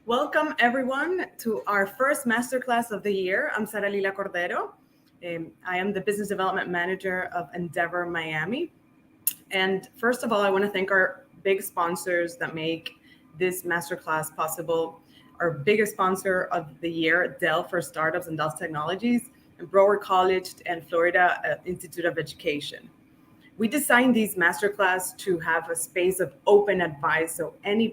Welcome, everyone, to our first masterclass of the year. I'm Sara Lila Cordero. I am the Business Development Manager of Endeavor Miami. And first of all, I want to thank our big sponsors that make this masterclass possible. Our biggest sponsor of the year, Dell for Startups and Dell Technologies, and Broward College and Florida Institute of Education. We designed these masterclass to have a space of open advice, so any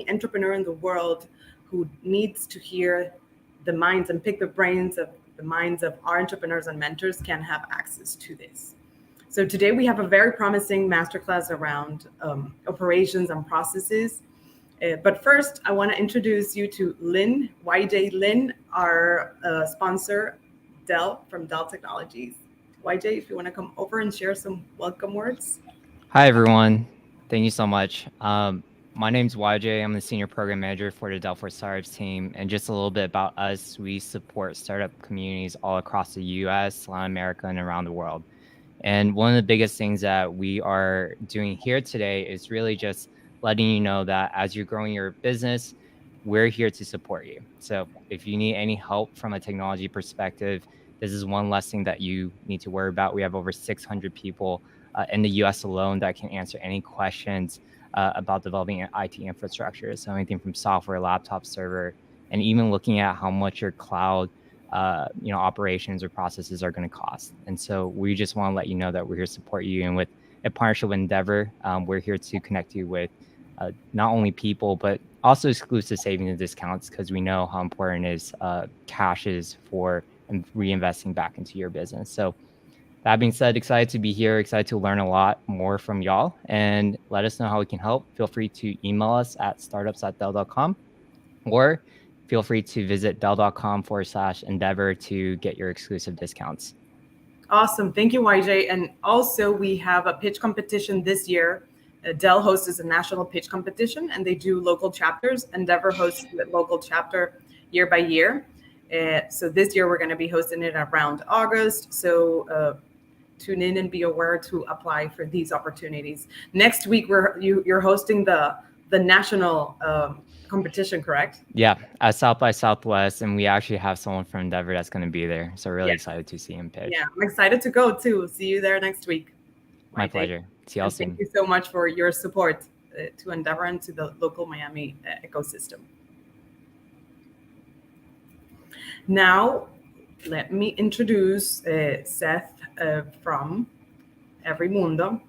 entrepreneur in the world who needs to hear the minds and pick the brains of the minds of our entrepreneurs and mentors can have access to this. So today we have a very promising masterclass around operations and processes. But first, I want to introduce you to Lynn, YJ Lynn, our sponsor, Dell from Dell Technologies. YJ, if you want to come over and share some welcome words. Hi, everyone. Thank you so much. My name's YJ. I'm the Senior Program Manager for the Dell for Startups team. And just a little bit about us, we support startup communities all across the US, Latin America, and around the world. And one of the biggest things that we are doing here today is really just letting you know that as you're growing your business, we're here to support you. So if you need any help from a technology perspective, this is one less thing that you need to worry about. We have over 600 people in the US alone that can answer any questions about developing an IT infrastructure. So anything from software, laptop, server, and even looking at how much your cloud operations or processes are going to cost. And so we just want to let you know that we're here to support you. And with a partnership with Endeavor, we're here to connect you with not only people, but also exclusive savings and discounts, because we know how important it is cash is for and reinvesting back into your business. So that being said, excited to be here, excited to learn a lot more from y'all, and let us know how we can help. Feel free to email us at startups@dell.com, or feel free to visit dell.com/endeavor to get your exclusive discounts. Awesome. Thank you, YJ. And also, we have a pitch competition this year. Dell hosts a national pitch competition, and they do local chapters. Endeavor hosts the local chapter year by year. So this year, we're going to be hosting it around August. So tune in and be aware to apply for these opportunities. Next week, you're hosting the national competition, correct? Yeah, at South by Southwest, and we actually have someone from Endeavor that's going to be there. So really excited to see him pitch. Yeah, I'm excited to go too. See you there next week. My pleasure. See y'all soon. Thank you so much for your support to Endeavor and to the local Miami ecosystem. Now, let me introduce Seth from EveryMundo.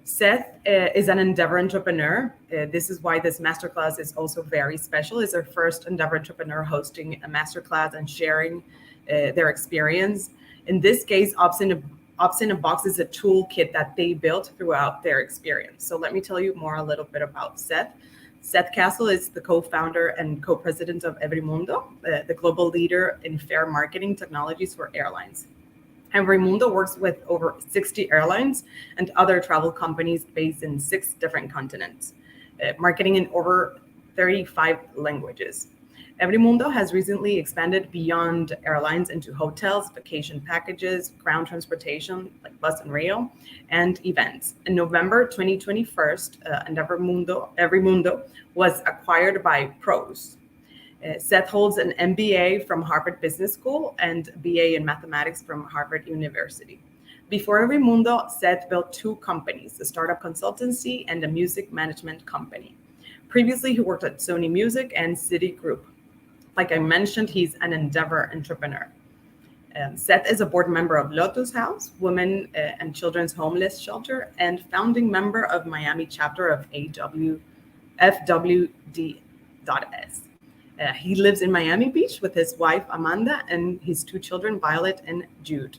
Seth is an Endeavor entrepreneur. This is why this masterclass is also very special. It's our first Endeavor entrepreneur hosting a masterclass and sharing their experience. In this case, Ops in a Box is a toolkit that they built throughout their experience. So let me tell you more a little bit about Seth. Seth Cassel is the co-founder and co-president of EveryMundo, the global leader in fair marketing technologies for airlines. EveryMundo works with over 60 airlines and other travel companies based in 6 different continents, marketing in over 35 languages. EveryMundo has recently expanded beyond airlines into hotels, vacation packages, ground transportation like bus and rail, and events. In November 2021, EveryMundo was acquired by Pros. Seth holds an MBA from Harvard Business School and BA in mathematics from Harvard University. Before EveryMundo, Seth built 2 companies, a startup consultancy and a music management company. Previously, he worked at Sony Music and Citigroup. Like I mentioned, he's an Endeavor entrepreneur. Seth is a board member of Lotus House, Women and Children's Homeless Shelter, and founding member of Miami chapter of FWD.S. He lives in Miami Beach with his wife, Amanda, and his 2 children, Violet and Jude.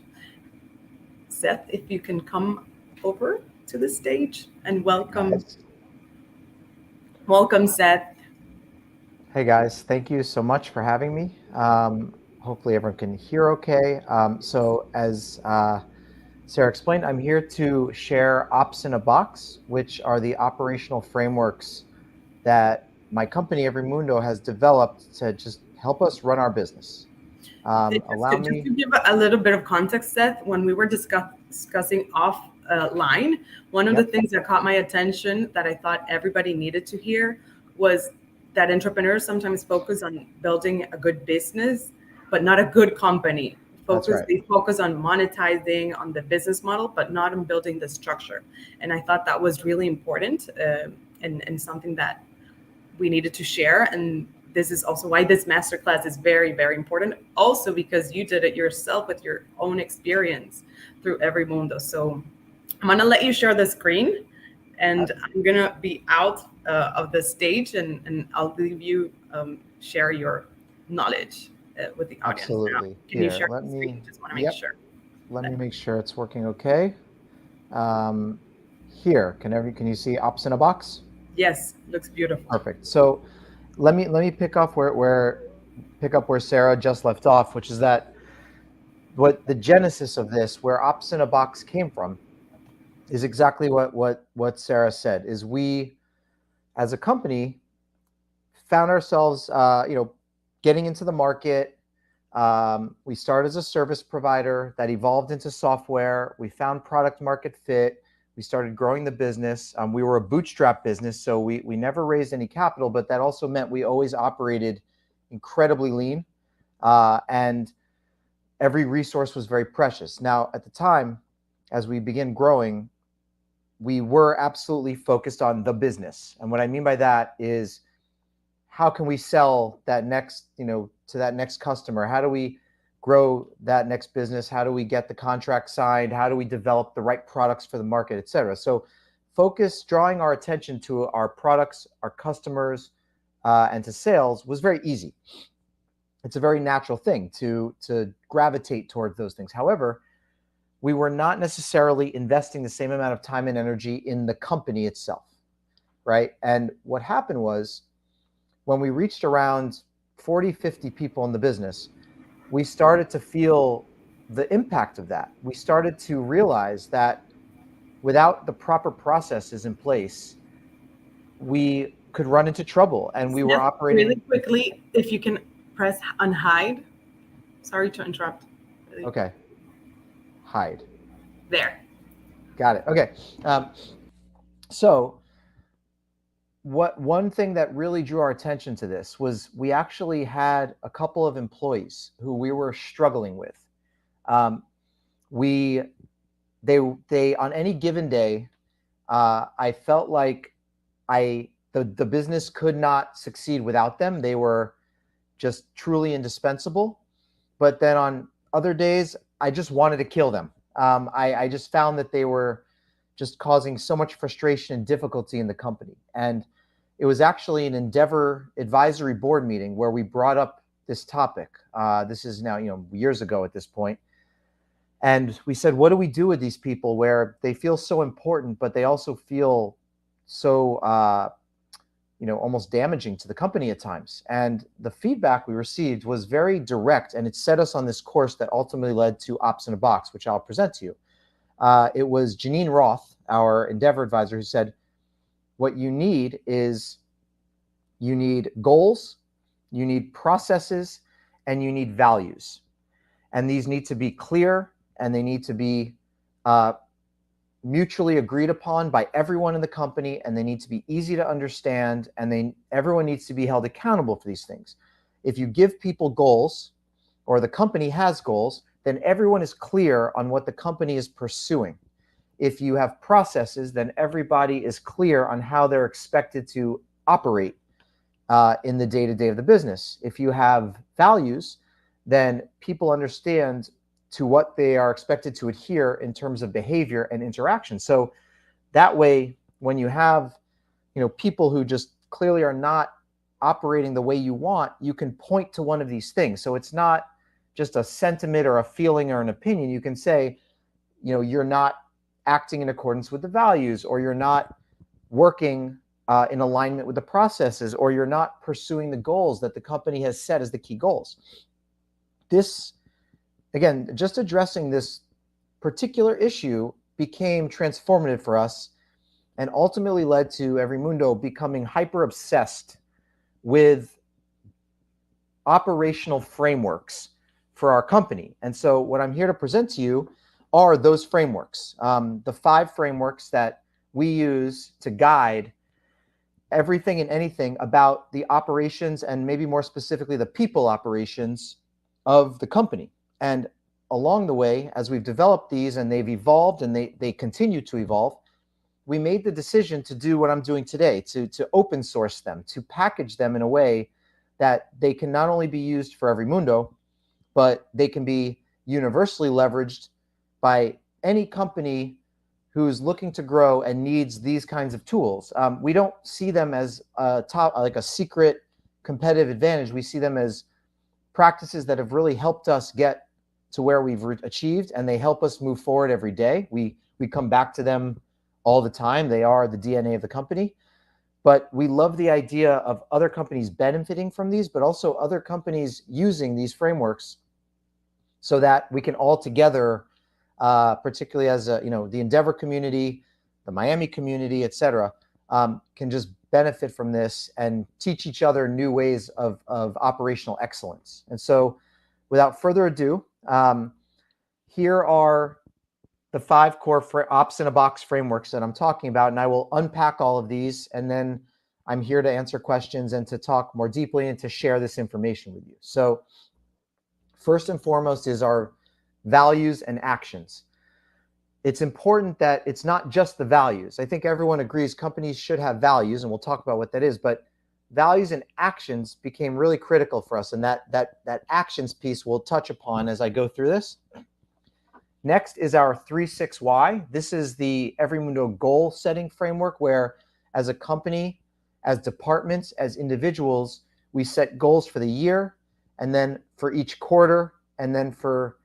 Seth, if you can come over to the stage and welcome. Welcome, Seth. Hey guys, thank you so much for having me. Hopefully everyone can hear okay. So as Sarah explained, I'm here to share Ops in a Box, which are the operational frameworks that my company, EveryMundo, has developed to just help us run our business. Just to give a little bit of context, Seth, when we were discussing offline, one of the things that caught my attention that I thought everybody needed to hear was that entrepreneurs sometimes focus on building a good business, but not a good company. That's right. They focus on monetizing on the business model, but not on building the structure. And I thought that was really important, and something that we needed to share. And this is also why this masterclass is very, very important. Also, because you did it yourself with your own experience through EveryMundo. So I'm going to let you share the screen, and I'm going to be out of the stage, and I'll leave you share your knowledge with the audience. Absolutely. Now, can you share Let the me, screen? Just want to make sure. Let me make sure it's working okay. Here, can you see Ops in a Box? Yes, looks beautiful. Perfect. So let me pick up where Sarah just left off, which is that what the genesis of this, where Ops in a Box came from, is exactly what Sarah said. Is we, as a company, found ourselves, getting into the market. We started as a service provider that evolved into software. We found product market fit. We started growing the business. We were a bootstrap business, so we never raised any capital, but that also meant we always operated incredibly lean, and every resource was very precious. Now, at the time, as we began growing, we were absolutely focused on the business. And what I mean by that is, how can we sell that next, to that next customer? How do we grow that next business? How do we get the contract signed? How do we develop the right products for the market, et cetera? So drawing our attention to our products, our customers, and to sales was very easy. It's a very natural thing to gravitate towards those things. However, we were not necessarily investing the same amount of time and energy in the company itself, right? And what happened was, when we reached around 40, 50 people in the business, we started to feel the impact of that. We started to realize that without the proper processes in place, we could run into trouble, and we were operating. Really quickly, if you can press unhide. Sorry to interrupt. Okay. Hide. There. Got it. Okay. So one thing that really drew our attention to this was we actually had a couple of employees who we were struggling with. They on any given day, I felt like the business could not succeed without them. They were just truly indispensable. But then on other days, I just wanted to kill them. I just found that they were just causing so much frustration and difficulty in the company. And it was actually an Endeavor advisory board meeting where we brought up this topic. This is now, years ago at this point. And we said, what do we do with these people where they feel so important, but they also feel so, almost damaging to the company at times? And the feedback we received was very direct, and it set us on this course that ultimately led to Ops in a Box, which I'll present to you. It was Janine Roth, our Endeavor advisor, who said, what you need is, you need goals, you need processes, and you need values. And these need to be clear, and they need to be mutually agreed upon by everyone in the company, and they need to be easy to understand, and everyone needs to be held accountable for these things. If you give people goals, or the company has goals, then everyone is clear on what the company is pursuing. If you have processes, then everybody is clear on how they're expected to operate in the day-to-day of the business. If you have values, then people understand to what they are expected to adhere in terms of behavior and interaction. So that way, when you have, people who just clearly are not operating the way you want, you can point to one of these things. So it's not just a sentiment or a feeling or an opinion. You can say, you're not acting in accordance with the values, or you're not working in alignment with the processes, or you're not pursuing the goals that the company has set as the key goals. This, again, just addressing this particular issue became transformative for us, and ultimately led to EveryMundo becoming hyper obsessed with operational frameworks for our company. And so what I'm here to present to you are those frameworks, the 5 frameworks that we use to guide everything and anything about the operations, and maybe more specifically the people operations of the company. And along the way, as we've developed these and they've evolved and they continue to evolve, we made the decision to do what I'm doing today, to open source them, to package them in a way that they can not only be used for EveryMundo, but they can be universally leveraged by any company who's looking to grow and needs these kinds of tools. We don't see them as like a secret competitive advantage. We see them as practices that have really helped us get to where we've achieved, and they help us move forward every day. We come back to them all the time. They are the DNA of the company. But we love the idea of other companies benefiting from these, but also other companies using these frameworks so that we can all together, particularly as the Endeavor community, the Miami community, et cetera, can just benefit from this and teach each other new ways of operational excellence. And so without further ado, here are the 5 core ops in a box frameworks that I'm talking about, and I will unpack all of these, and then I'm here to answer questions and to talk more deeply and to share this information with you. So first and foremost is our values and actions. It's important that it's not just the values. I think everyone agrees companies should have values, and we'll talk about what that is, but values and actions became really critical for us, and that actions piece we'll touch upon as I go through this. Next is our 3-6-Y. This is the EveryMundo goal setting framework, where as a company, as departments, as individuals, we set goals for the year, and then for each quarter, and then for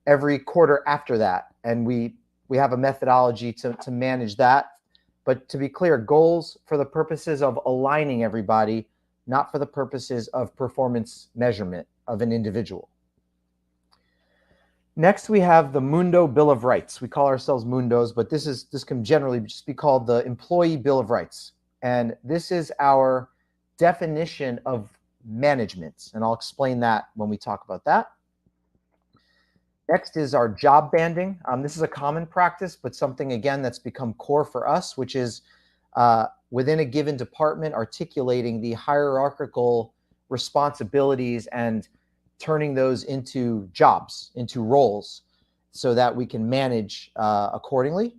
every quarter after that. And we have a methodology to manage that. But to be clear, goals for the purposes of aligning everybody, not for the purposes of performance measurement of an individual. Next, we have the Mundo Bill of Rights. We call ourselves Mundos, but this can generally just be called the Employee Bill of Rights. And this is our definition of management. And I'll explain that when we talk about that. Next is our job banding. This is a common practice, but something, again, that's become core for us, which is within a given department, articulating the hierarchical responsibilities and turning those into jobs, into roles, so that we can manage accordingly.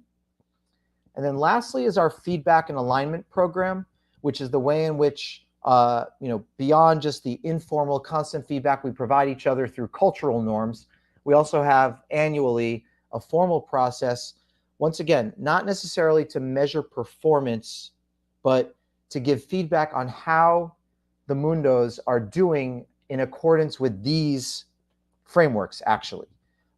And then lastly is our feedback and alignment program, which is the way in which, beyond just the informal constant feedback we provide each other through cultural norms, we also have annually a formal process, once again, not necessarily to measure performance, but to give feedback on how the Mundos are doing in accordance with these frameworks, actually,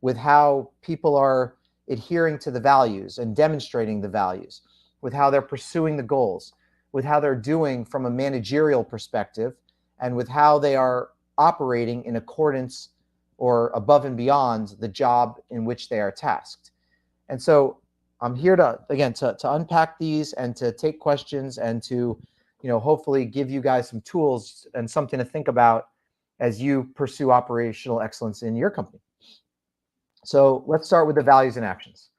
with how people are adhering to the values and demonstrating the values, with how they're pursuing the goals, with how they're doing from a managerial perspective, and with how they are operating in accordance or above and beyond the job in which they are tasked. And so I'm here to unpack these and to take questions and to, hopefully give you guys some tools and something to think about as you pursue operational excellence in your company. So let's start with the values and actions.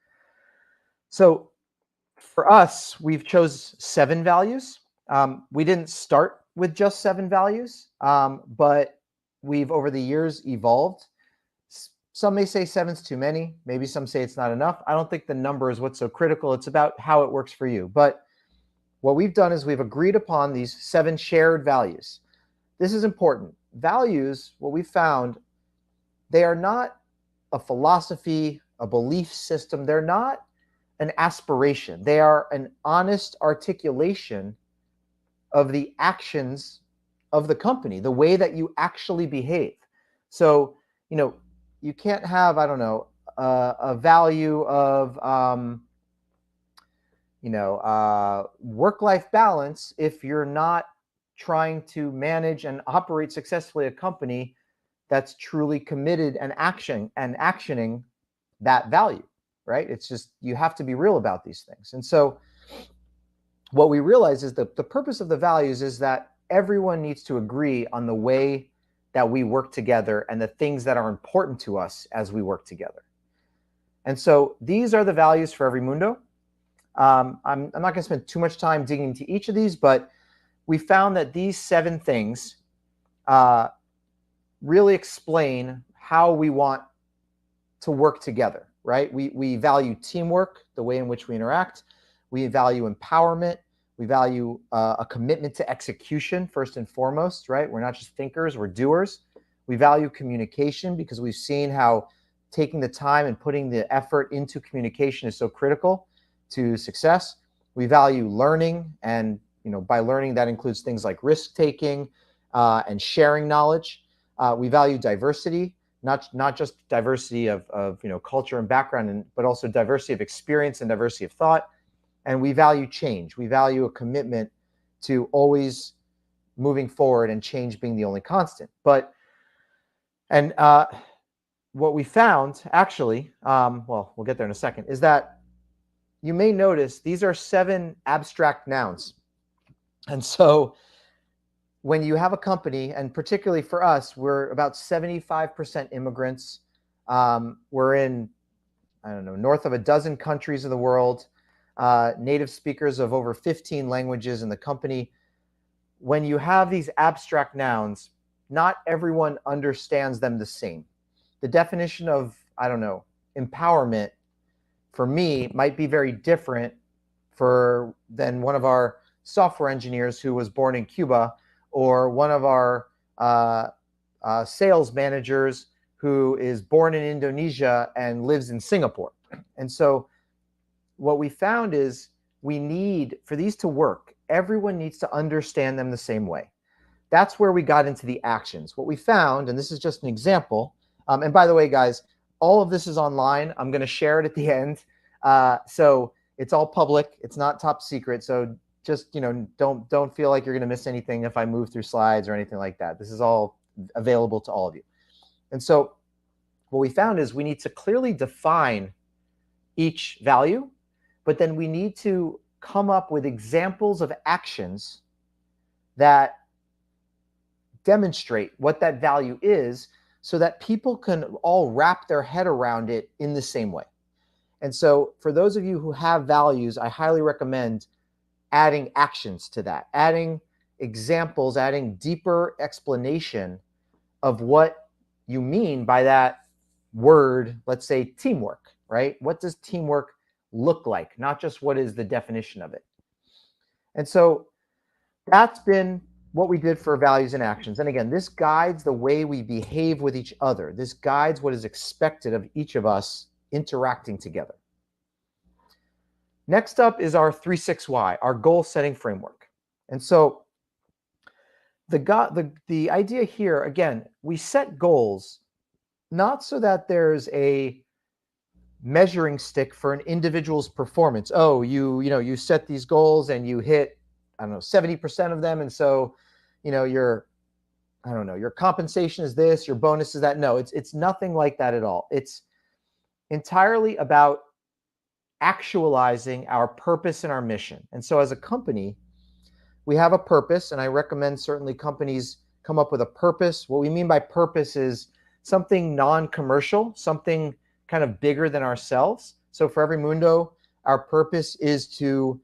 So for us, we've chose 7 values. We didn't start with just 7 values, but we've over the years evolved. Some may say 7's too many. Maybe some say it's not enough. I don't think the number is what's so critical. It's about how it works for you. But what we've done is we've agreed upon these 7 shared values. This is important. Values, what we found, they are not a philosophy, a belief system. They're not an aspiration. They are an honest articulation of the actions of the company, the way that you actually behave. So, you can't have, a value of, work-life balance if you're not trying to manage and operate successfully a company that's truly committed and actioning that value, right? It's just, you have to be real about these things. And so what we realize is that the purpose of the values is that everyone needs to agree on the way that we work together and the things that are important to us as we work together. And so these are the values for EveryMundo. I'm not going to spend too much time digging into each of these, but we found that these 7 things really explain how we want to work together, right? We value teamwork, the way in which we interact. We value empowerment. We value a commitment to execution first and foremost, right? We're not just thinkers, we're doers. We value communication because we've seen how taking the time and putting the effort into communication is so critical to success. We value learning, and by learning that includes things like risk taking and sharing knowledge. We value diversity, not just diversity of culture and background, but also diversity of experience and diversity of thought. And we value change. We value a commitment to always moving forward and change being the only constant. What we found, actually, well, we'll get there in a second, is that you may notice these are 7 abstract nouns. And so when you have a company, and particularly for us, we're about 75% immigrants. We're in, north of a dozen countries of the world, native speakers of over 15 languages in the company. When you have these abstract nouns, not everyone understands them the same. The definition of, empowerment for me might be very different than one of our software engineers who was born in Cuba, or one of our sales managers who is born in Indonesia and lives in Singapore. And so what we found is for these to work, everyone needs to understand them the same way. That's where we got into the actions. What we found, and this is just an example, and by the way, guys, all of this is online. I'm going to share it at the end. So it's all public. It's not top secret. So just, don't feel like you're going to miss anything if I move through slides or anything like that. This is all available to all of you. And so what we found is we need to clearly define each value, but then we need to come up with examples of actions that demonstrate what that value is, so that people can all wrap their head around it in the same way. And so for those of you who have values, I highly recommend adding actions to that, adding examples, adding deeper explanation of what you mean by that word, let's say teamwork, right? What does teamwork look like? Not just what is the definition of it. And so that's been what we did for values and actions. And again, this guides the way we behave with each other. This guides what is expected of each of us interacting together. Next up is our 3-6-Y, our goal setting framework. And so the idea here, again, we set goals not so that there's a measuring stick for an individual's performance. Oh, you set these goals and you hit, 70% of them. And so, your compensation is this, your bonus is that. No, it's nothing like that at all. It's entirely about actualizing our purpose and our mission. And so as a company, we have a purpose, and I recommend certainly companies come up with a purpose. What we mean by purpose is something non-commercial, something kind of bigger than ourselves. So for EveryMundo, our purpose is to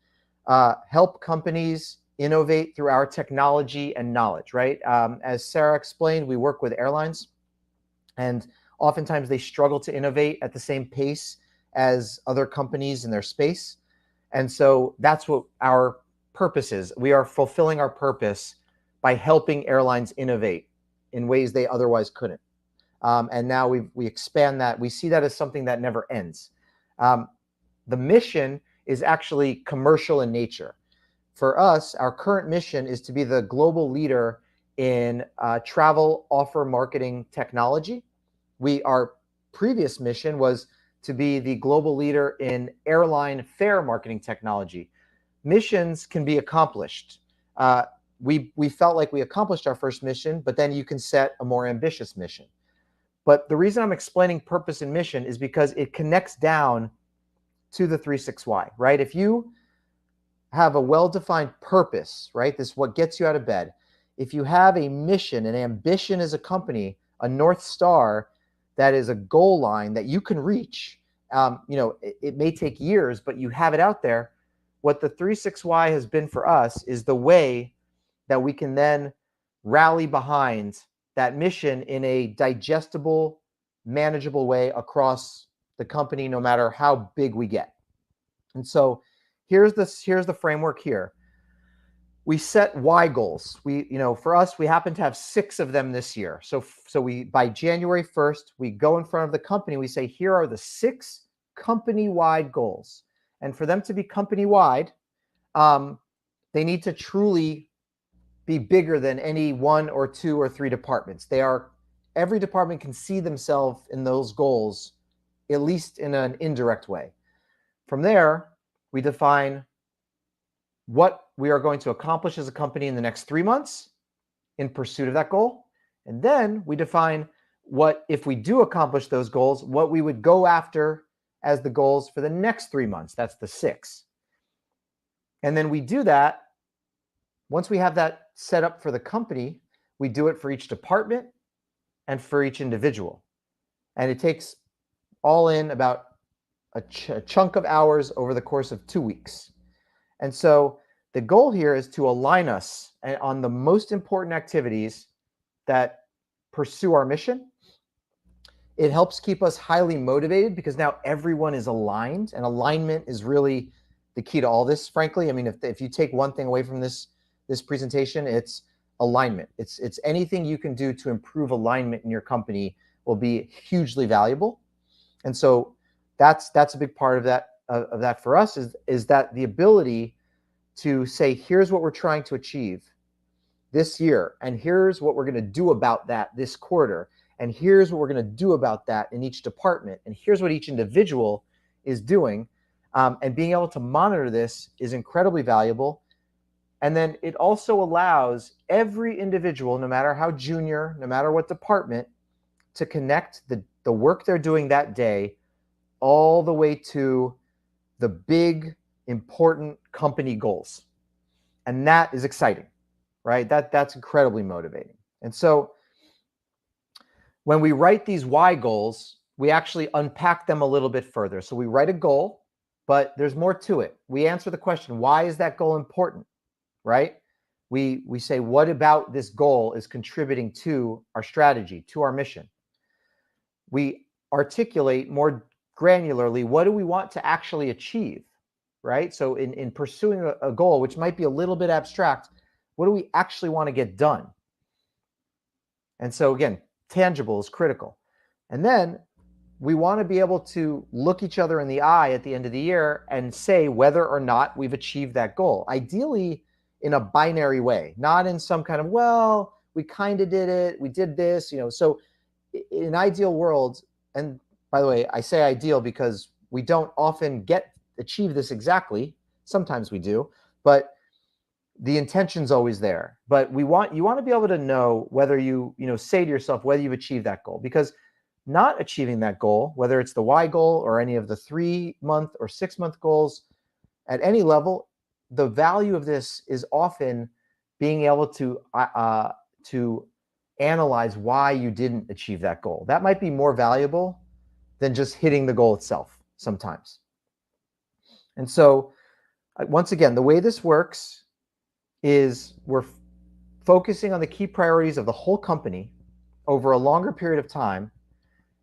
help companies innovate through our technology and knowledge, right? As Sarah explained, we work with airlines, and oftentimes they struggle to innovate at the same pace as other companies in their space. And so that's what our purpose is. We are fulfilling our purpose by helping airlines innovate in ways they otherwise couldn't. And now we expand that. We see that as something that never ends. The mission is actually commercial in nature. For us, our current mission is to be the global leader in travel offer marketing technology. Our previous mission was to be the global leader in airline fare marketing technology. Missions can be accomplished. We felt like we accomplished our first mission, but then you can set a more ambitious mission. But the reason I'm explaining purpose and mission is because it connects down to the 3-6-Y, right? If you have a well-defined purpose, right? This is what gets you out of bed. If you have a mission, an ambition as a company, a North Star that is a goal line that you can reach, it may take years, but you have it out there. What the 3-6-Y has been for us is the way that we can then rally behind that mission in a digestible, manageable way across the company, no matter how big we get. And so here's the framework here. We set why goals. For us, we happen to have 6 of them this year. So we, by January 1st, we go in front of the company. We say, here are the 6 company-wide goals. And for them to be company-wide, they need to truly be bigger than any 1 or 2 or 3 departments. Every department can see themselves in those goals, at least in an indirect way. From there, we define what we are going to accomplish as a company in the next 3 months in pursuit of that goal. And then we define what, if we do accomplish those goals, what we would go after as the goals for the next 3 months. That's the 6. And then we do that. Once we have that set up for the company, we do it for each department and for each individual. And it takes all in about a chunk of hours over the course of 2 weeks. And so the goal here is to align us on the most important activities that pursue our mission. It helps keep us highly motivated because now everyone is aligned, and alignment is really the key to all this, frankly. I mean, if you take one thing away from this presentation, it's alignment. It's anything you can do to improve alignment in your company will be hugely valuable. And so that's a big part of that for us is that the ability to say, here's what we're trying to achieve this year, and here's what we're going to do about that this quarter, and here's what we're going to do about that in each department, and here's what each individual is doing. And being able to monitor this is incredibly valuable. And then it also allows every individual, no matter how junior, no matter what department, to connect the work they're doing that day all the way to the big, important company goals. And that is exciting, right? That's incredibly motivating. And so when we write these why goals, we actually unpack them a little bit further. So we write a goal, but there's more to it. We answer the question, why is that goal important, right? We say, what about this goal is contributing to our strategy, to our mission? We articulate more granularly, what do we want to actually achieve, right? So in pursuing a goal, which might be a little bit abstract, what do we actually want to get done? And so again, tangible is critical. And then we want to be able to look each other in the eye at the end of the year and say whether or not we've achieved that goal. Ideally in a binary way, not in some kind of, well, we kind of did it, we did this, So in an ideal world, and by the way, I say ideal because we don't often achieve this exactly. Sometimes we do, but the intention's always there. But you want to be able to know whether you say to yourself whether you've achieved that goal, because not achieving that goal, whether it's the why goal or any of the 3-month or 6-month goals at any level, the value of this is often being able to analyze why you didn't achieve that goal. That might be more valuable than just hitting the goal itself sometimes. And so once again, the way this works is we're focusing on the key priorities of the whole company over a longer period of time.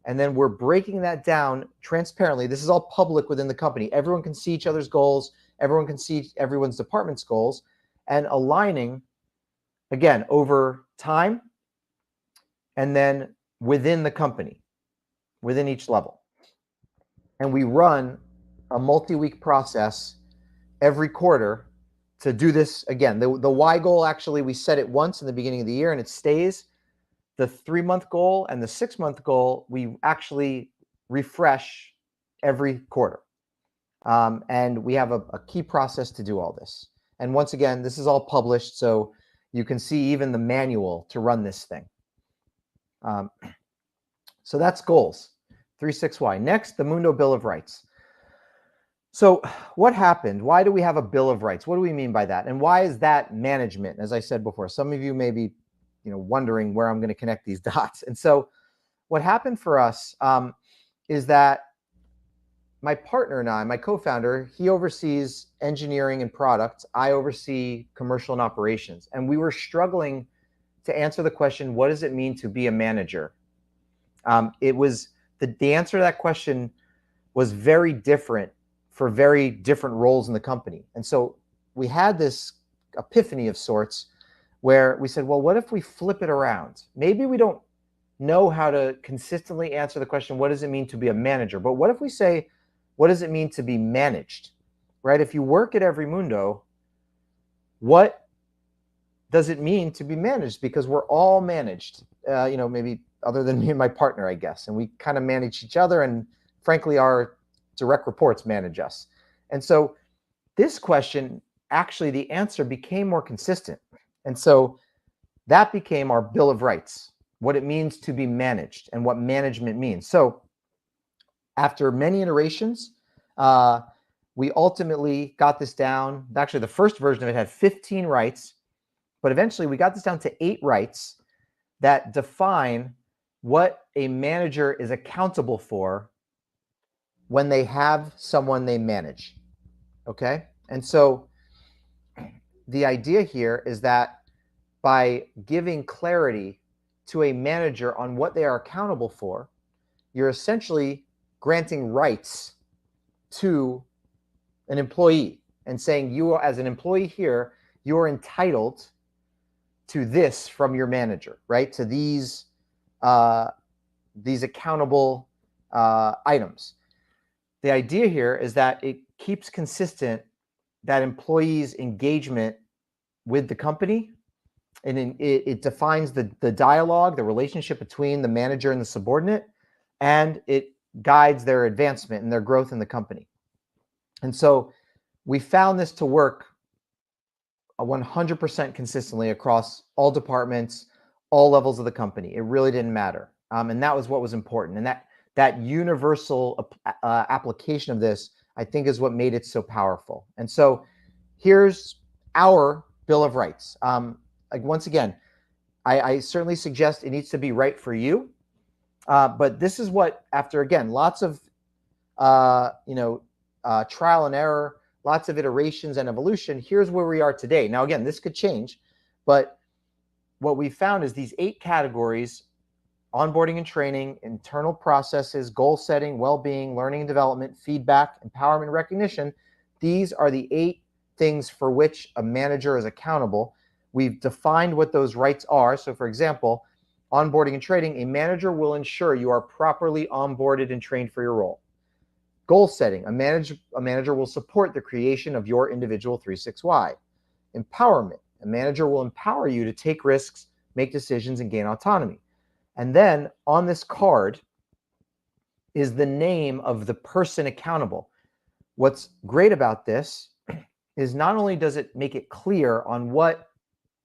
And then we're breaking that down transparently. This is all public within the company. Everyone can see each other's goals. Everyone can see everyone's department's goals, and aligning, again, over time and then within the company, within each level. And we run a multi-week process every quarter to do this again. The why goal, actually, we set it once in the beginning of the year and it stays. The 3-month goal and the 6-month goal, we actually refresh every quarter. And we have a key process to do all this. And once again, this is all published, so you can see even the manual to run this thing. So that's goals, 3-6-Y. Next, the Mundo Bill of Rights. So what happened? Why do we have a Bill of Rights? What do we mean by that? And why is that management? As I said before, some of you may be wondering where I'm going to connect these dots. And so what happened for us is that my partner and I, my co-founder, he oversees engineering and product. I oversee commercial and operations. And we were struggling to answer the question, what does it mean to be a manager? It was the answer to that question was very different for very different roles in the company. And so we had this epiphany of sorts where we said, well, what if we flip it around? Maybe we don't know how to consistently answer the question, what does it mean to be a manager? But what if we say, what does it mean to be managed? Right? If you work at EveryMundo, what does it mean to be managed? Because we're all managed, maybe other than me and my partner, I guess. And we kind of manage each other. And frankly, our direct reports manage us. And so this question, actually, the answer became more consistent. And so that became our Bill of Rights, what it means to be managed and what management means. So after many iterations, we ultimately got this down. Actually, the first version of it had 15 rights, but eventually we got this down to 8 rights that define what a manager is accountable for when they have someone they manage. Okay? And so the idea here is that by giving clarity to a manager on what they are accountable for, you're essentially granting rights to an employee and saying, you are, as an employee here, you're entitled to this from your manager, right? To these accountable items. The idea here is that it keeps consistent that employees' engagement with the company, and it defines the dialogue, the relationship between the manager and the subordinate, and it guides their advancement and their growth in the company. And so we found this to work 100% consistently across all departments, all levels of the company. It really didn't matter. And that was what was important. And that universal application of this, I think, is what made it so powerful. And so here's our Bill of Rights. Once again, I certainly suggest it needs to be right for you. But this is what, after, again, lots of trial and error, lots of iterations and evolution, here's where we are today. Now, again, this could change, but what we found is these 8 categories: onboarding and training, internal processes, goal setting, well-being, learning and development, feedback, empowerment, recognition. These are the 8 things for which a manager is accountable. We've defined what those rights are. So for example, onboarding and training, a manager will ensure you are properly onboarded and trained for your role. Goal setting, a manager will support the creation of your individual 3-6-Y. Empowerment, a manager will empower you to take risks, make decisions, and gain autonomy. And then on this card is the name of the person accountable. What's great about this is not only does it make it clear on what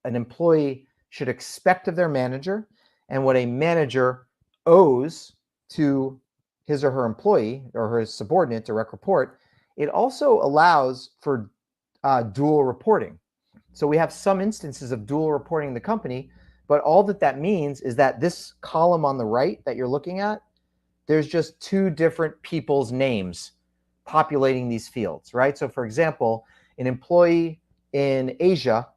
an employee should expect of their manager and what a manager owes to his or her employee or her subordinate, direct report, it also allows for dual reporting. So we have some instances of dual reporting in the company, but all that means is that this column on the right that you're looking at, there's just 2 different people's names populating these fields, right? So for example, an employee in Asia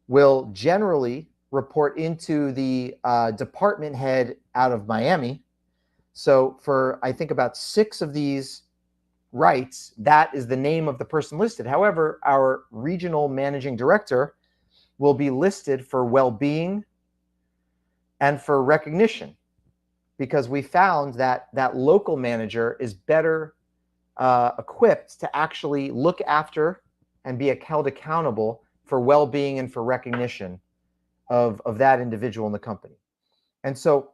will generally report into the department head out of Miami. So for, I think, about 6 of these rights, that is the name of the person listed. However, our regional managing director will be listed for well-being and for recognition, because we found that that local manager is better equipped to actually look after and be held accountable for well-being and for recognition of that individual in the company. And so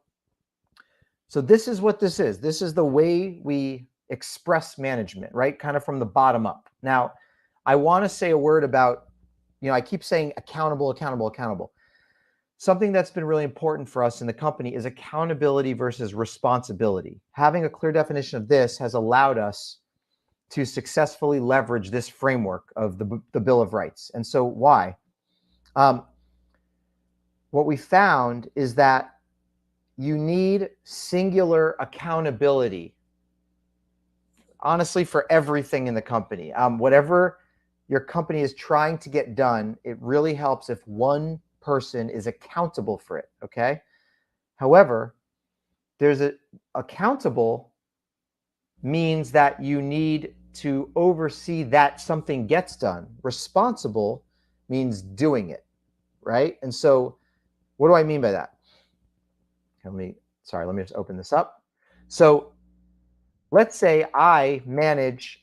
this is what this is. This is the way we express management, right? Kind of from the bottom up. Now, I want to say a word about, I keep saying accountable, accountable, accountable. Something that's been really important for us in the company is accountability versus responsibility. Having a clear definition of this has allowed us to successfully leverage this framework of the Bill of Rights. And so why? What we found is that you need singular accountability honestly for everything in the company. Whatever your company is trying to get done, it really helps if one person is accountable for it, okay? However, there's accountable means that you need to oversee that something gets done. Responsible means doing it, right? And so what do I mean by that? Let me just open this up. So let's say I manage,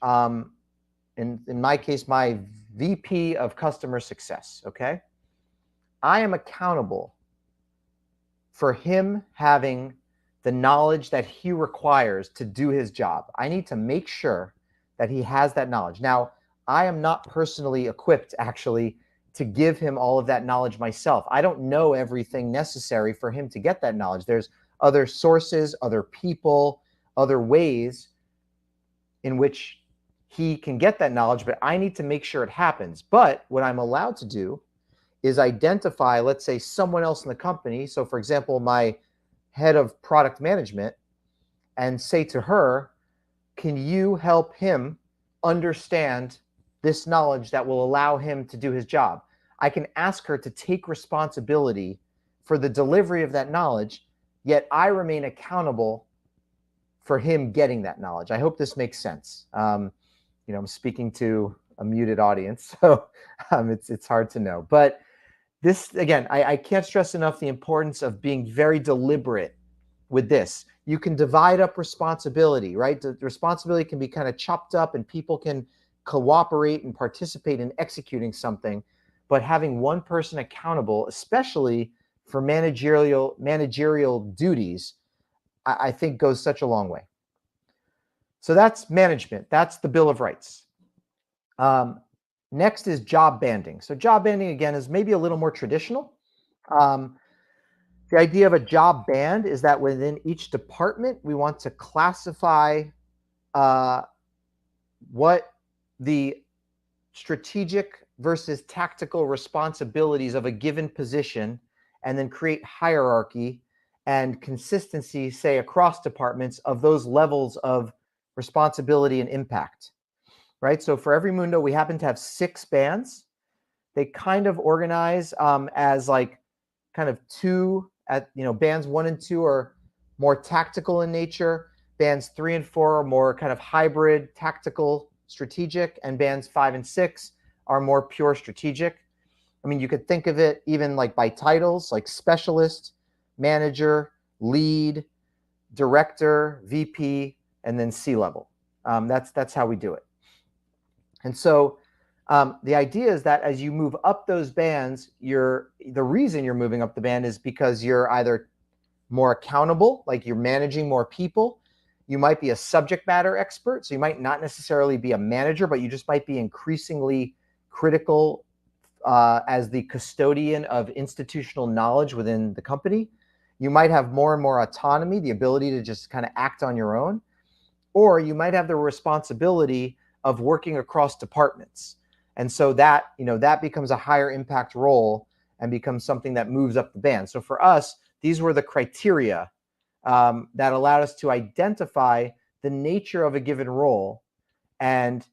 in my case, my VP of customer success, okay? I am accountable for him having the knowledge that he requires to do his job. I need to make sure that he has that knowledge. Now, I am not personally equipped actually to give him all of that knowledge myself. I don't know everything necessary for him to get that knowledge. There's other sources, other people, other ways in which he can get that knowledge, but I need to make sure it happens. But what I'm allowed to do is identify, let's say, someone else in the company. So for example, my head of product management, and say to her, can you help him understand this knowledge that will allow him to do his job? I can ask her to take responsibility for the delivery of that knowledge, yet I remain accountable for him getting that knowledge. I hope this makes sense. I'm speaking to a muted audience, so it's hard to know. But this, again, I can't stress enough the importance of being very deliberate with this. You can divide up responsibility, right? The responsibility can be kind of chopped up and people can cooperate and participate in executing something. But having one person accountable, especially for managerial duties, I think goes such a long way. So that's management. That's the Bill of Rights. Next is job banding. So job banding, again, is maybe a little more traditional. The idea of a job band is that within each department, we want to classify what the strategic versus tactical responsibilities of a given position, and then create hierarchy and consistency, say, across departments of those levels of responsibility and impact, right? So for EveryMundo, we happen to have 6 bands. They kind of organize as like kind of two at, bands 1 and 2 are more tactical in nature. Bands 3 and 4 are more kind of hybrid, tactical, strategic, and bands 5 and 6 are more pure strategic. I mean, you could think of it even like by titles, like specialist, manager, lead, director, VP, and then C-level. That's how we do it. And so the idea is that as you move up those bands, the reason you're moving up the band is because you're either more accountable, like you're managing more people. You might be a subject matter expert, so you might not necessarily be a manager, but you just might be increasingly critical as the custodian of institutional knowledge within the company. You might have more and more autonomy, the ability to just kind of act on your own, or you might have the responsibility of working across departments. And so that, that becomes a higher impact role and becomes something that moves up the band. So for us, these were the criteria that allowed us to identify the nature of a given role and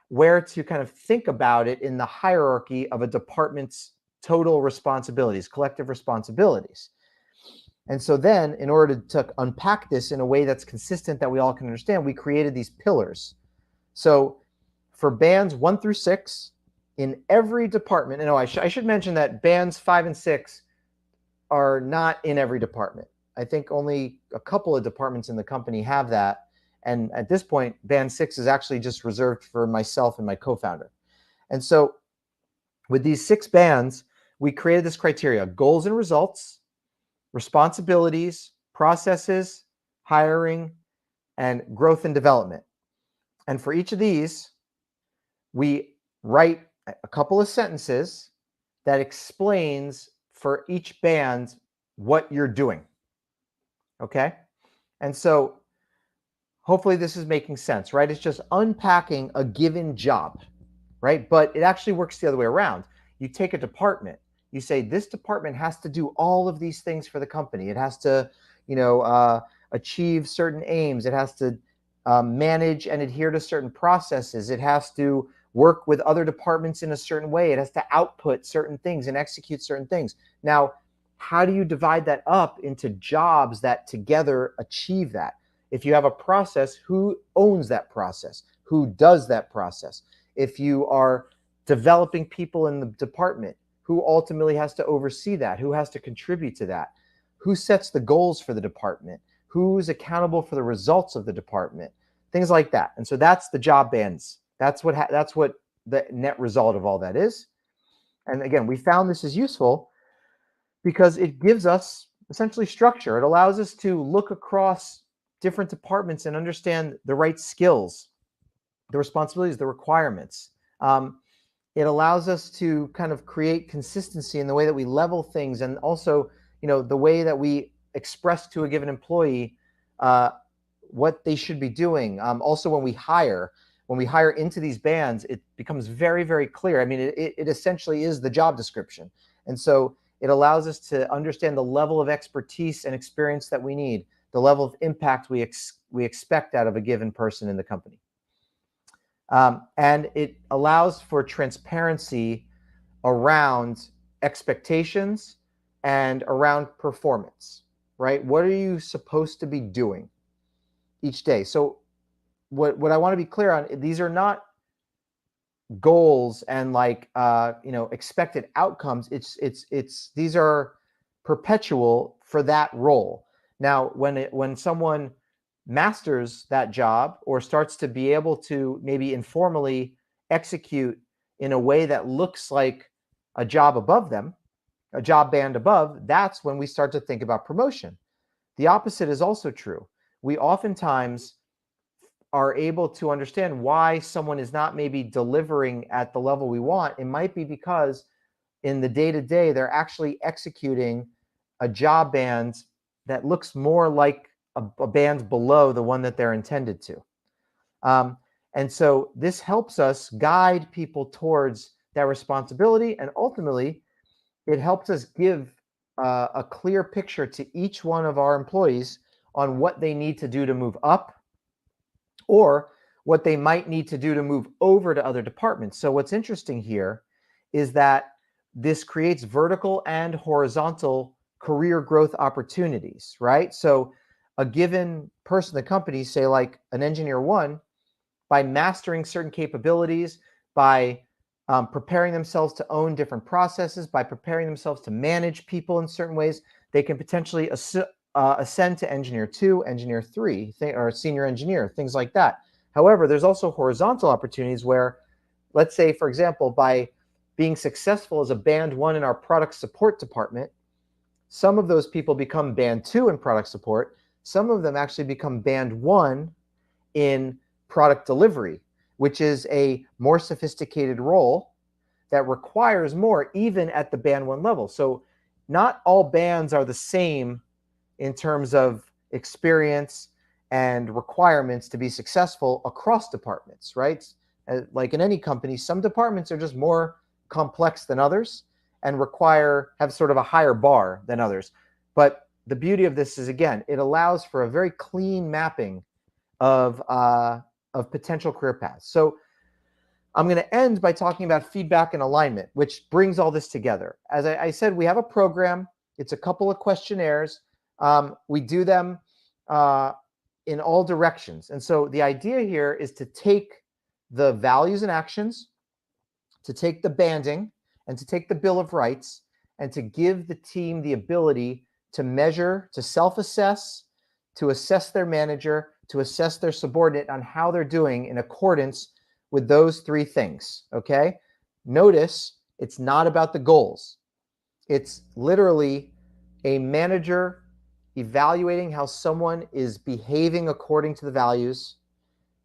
where to kind of think about it in the hierarchy of a department's total responsibilities, collective responsibilities. And so then, in order to unpack this in a way that's consistent, that we all can understand, we created these pillars. So for bands 1 through 6, in every department, and I should mention that bands 5 and 6 are not in every department. I think only a couple of departments in the company have that. And at this point, band 6 is actually just reserved for myself and my co-founder. And so with these 6 bands, we created this criteria: goals and results, responsibilities, processes, hiring, and growth and development. And for each of these, we write a couple of sentences that explains for each band what you're doing. Okay? And so hopefully this is making sense, right? It's just unpacking a given job, right? But it actually works the other way around. You take a department, you say this department has to do all of these things for the company. It has to, achieve certain aims. It has to manage and adhere to certain processes. It has to work with other departments in a certain way. It has to output certain things and execute certain things. Now, how do you divide that up into jobs that together achieve that? If you have a process, who owns that process? Who does that process? If you are developing people in the department, who ultimately has to oversee that? Who has to contribute to that? Who sets the goals for the department? Who's accountable for the results of the department? Things like that. And so that's the job bands. That's what the net result of all that is. And again, we found this is useful because it gives us essentially structure. It allows us to look across different departments and understand the right skills, the responsibilities, the requirements. It allows us to kind of create consistency in the way that we level things, and also, the way that we express to a given employee what they should be doing. Also, when we hire into these bands, it becomes very, very clear. I mean, it essentially is the job description. And so it allows us to understand the level of expertise and experience that we need, the level of impact we expect out of a given person in the company. And it allows for transparency around expectations and around performance, right? What are you supposed to be doing each day? So what I want to be clear on, these are not goals and expected outcomes. These are perpetual for that role. Now, when someone masters that job or starts to be able to maybe informally execute in a way that looks like a job above them, a job band above, that's when we start to think about promotion. The opposite is also true. We oftentimes are able to understand why someone is not maybe delivering at the level we want. It might be because in the day-to-day, they're actually executing a job band that looks more like a band below the one that they're intended to. And so this helps us guide people towards that responsibility. And ultimately, it helps us give a clear picture to each one of our employees on what they need to do to move up, or what they might need to do to move over to other departments. So what's interesting here is that this creates vertical and horizontal career growth opportunities, right? So a given person in the company, say like an engineer one, by mastering certain capabilities, by preparing themselves to own different processes, by preparing themselves to manage people in certain ways, they can potentially ascend to engineer 2, engineer 3, or senior engineer, things like that. However, there's also horizontal opportunities where, let's say, for example, by being successful as a band 1 in our product support department, some of those people become band 2 in product support. Some of them actually become band 1 in product delivery, which is a more sophisticated role that requires more even at the band 1 level. So not all bands are the same in terms of experience and requirements to be successful across departments, right? Like in any company, some departments are just more complex than others and have sort of a higher bar than others. But the beauty of this is, again, it allows for a very clean mapping of potential career paths. So I'm going to end by talking about feedback and alignment, which brings all this together. As I said, we have a program. It's a couple of questionnaires. We do them in all directions. And so the idea here is to take the values and actions, to take the banding, and to take the Bill of Rights, and to give the team the ability to measure, to self-assess, to assess their manager, to assess their subordinate on how they're doing in accordance with those 3 things, okay? Notice it's not about the goals. It's literally a manager evaluating how someone is behaving according to the values,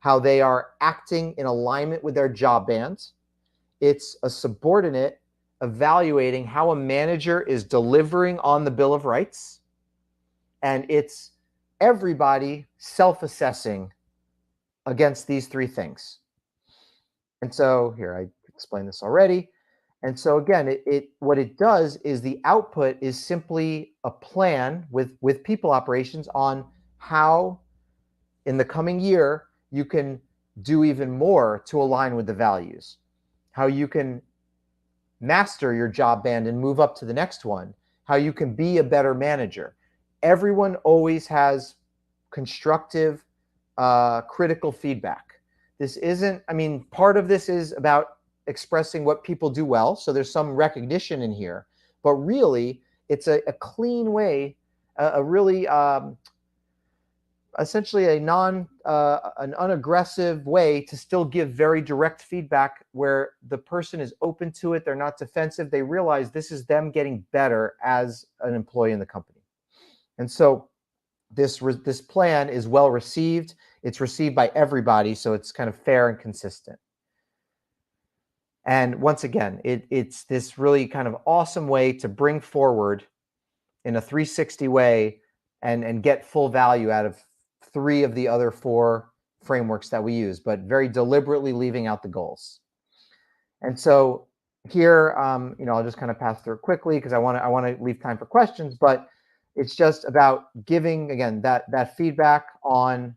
how they are acting in alignment with their job bands. It's a subordinate evaluating how a manager is delivering on the Bill of Rights. And it's everybody self-assessing against these 3 things. And so here, I explained this already. And so again, what it does is the output is simply a plan with people operations on how in the coming year you can do even more to align with the values, how you can master your job band and move up to the next one, how you can be a better manager. Everyone always has constructive, critical feedback. This isn't, I mean, part of this is about expressing what people do well. So there's some recognition in here, but really it's a clean way, a really, essentially an unaggressive way to still give very direct feedback where the person is open to it. They're not defensive. They realize this is them getting better as an employee in the company. And so this plan is well received. It's received by everybody. So it's kind of fair and consistent. And once again, it's this really kind of awesome way to bring forward in a 360 way and get full value out of 3 of the other 4 frameworks that we use, but very deliberately leaving out the goals. And so here, I'll just kind of pass through quickly because I want to leave time for questions, but it's just about giving, again, that feedback on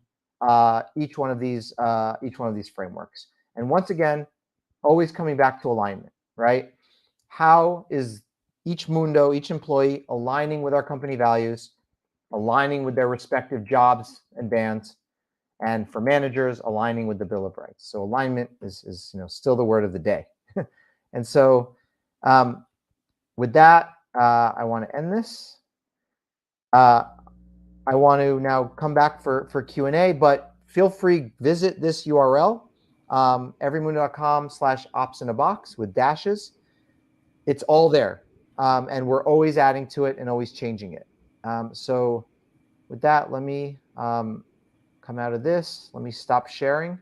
each one of these frameworks. And once again, always coming back to alignment, right? How is each Mundo, each employee aligning with our company values, aligning with their respective jobs and bands, and for managers, aligning with the Bill of Rights. So alignment is still the word of the day. And so with that, I want to end this. I want to now come back for Q&A, but feel free, visit this URL, everymundo.com/ops-in-a-box with dashes. It's all there. And we're always adding to it and always changing it. So with that, let me come out of this. Let me stop sharing,